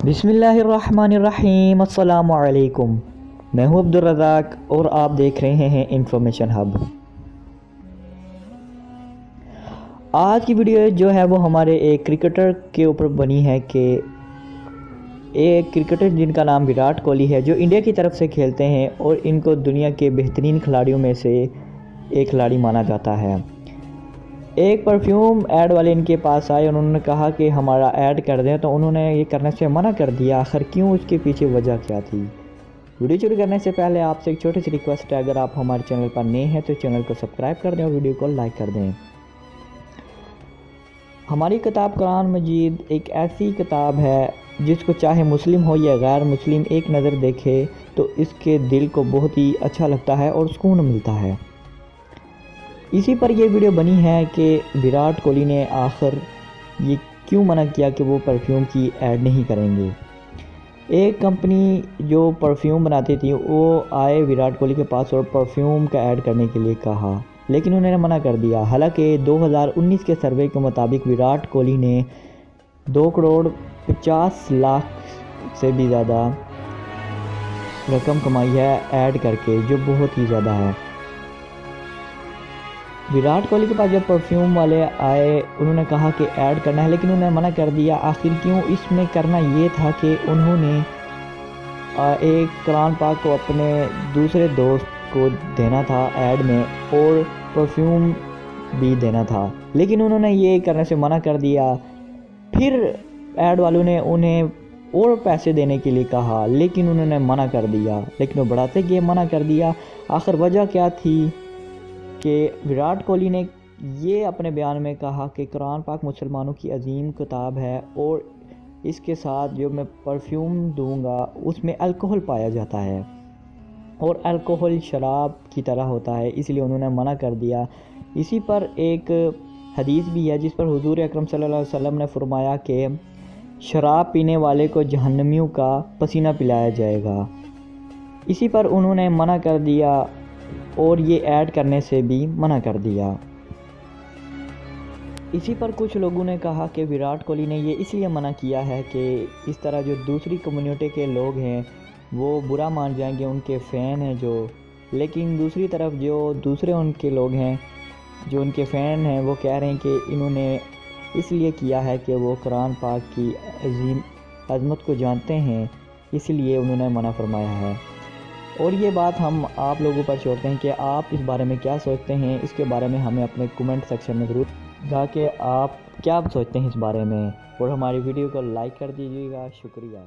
बिस्मिल्लाहिर्रहमानिर्रहीम। अस्सलामु अलैकुम। मैं हूँ अब्दुल रज़ाक और आप देख रहे हैं इंफॉर्मेशन हब। आज की वीडियो जो है वो हमारे एक क्रिकेटर के ऊपर बनी है कि एक क्रिकेटर जिनका नाम विराट कोहली है, जो इंडिया की तरफ से खेलते हैं और इनको दुनिया के बेहतरीन खिलाड़ियों में से एक खिलाड़ी माना जाता है। एक परफ्यूम ऐड वाले इनके पास आए, उन्होंने कहा कि हमारा ऐड कर दें, तो उन्होंने ये करने से मना कर दिया। आखिर क्यों, उसके पीछे वजह क्या थी? वीडियो शुरू करने से पहले आपसे एक छोटी सी रिक्वेस्ट है, अगर आप हमारे चैनल पर नए हैं तो चैनल को सब्सक्राइब कर दें और वीडियो को लाइक कर दें। हमारी किताब कुरान मजीद एक ऐसी किताब है जिसको चाहे मुस्लिम हो या गैर मुस्लिम एक नज़र देखे तो इसके दिल को बहुत ही अच्छा लगता है और सुकून मिलता है। इसी पर यह वीडियो बनी है कि विराट कोहली ने आखिर ये क्यों मना किया कि वो परफ्यूम की ऐड नहीं करेंगे। एक कंपनी जो परफ्यूम बनाती थी वो आए विराट कोहली के पास और परफ्यूम का ऐड करने के लिए कहा, लेकिन उन्होंने मना कर दिया। हालांकि 2019 के सर्वे के मुताबिक विराट कोहली ने 2,50,00,000 से भी ज़्यादा रकम कमाई है ऐड करके, जो बहुत ही ज़्यादा है। विराट कोहली के पास जब परफ्यूम वाले आए, उन्होंने कहा कि ऐड करना है, लेकिन उन्होंने मना कर दिया। आखिर क्यों? इसमें करना ये था कि उन्होंने एक कुरान पाक को अपने दूसरे दोस्त को देना था ऐड में और परफ्यूम भी देना था, लेकिन उन्होंने ये करने से मना कर दिया। फिर ऐड वालों ने उन्हें और पैसे देने के लिए कहा, लेकिन उन्होंने मना कर दिया। लेकिन वो बढ़ाते गए, मना कर दिया। आखिर वजह क्या थी कि विराट कोहली ने ये अपने बयान में कहा कि कुरान पाक मुसलमानों की अजीम किताब है और इसके साथ जो मैं परफ्यूम दूंगा उसमें अल्कोहल पाया जाता है और अल्कोहल शराब की तरह होता है, इसलिए उन्होंने मना कर दिया। इसी पर एक हदीस भी है जिस पर हुजूर अकरम सल्लल्लाहु अलैहि वसल्लम ने फरमाया कि शराब पीने वाले को जहन्नमियों का पसीना पिलाया जाएगा। इसी पर उन्होंने मना कर दिया और ये ऐड करने से भी मना कर दिया। इसी पर कुछ लोगों ने कहा कि विराट कोहली ने ये इसलिए मना किया है कि इस तरह जो दूसरी कम्युनिटी के लोग हैं वो बुरा मान जाएंगे, उनके फ़ैन हैं जो। लेकिन दूसरी तरफ जो दूसरे उनके लोग हैं जो उनके फ़ैन हैं वो कह रहे हैं कि इन्होंने इसलिए किया है कि वो कुरान पाक की अजीम अज़मत को जानते हैं, इसलिए उन्होंने मना फरमाया है। और ये बात हम आप लोगों पर छोड़ते हैं कि आप इस बारे में क्या सोचते हैं। इसके बारे में हमें अपने कमेंट सेक्शन में ज़रूर जाके आप क्या सोचते हैं इस बारे में, और हमारी वीडियो को लाइक कर दीजिएगा। शुक्रिया।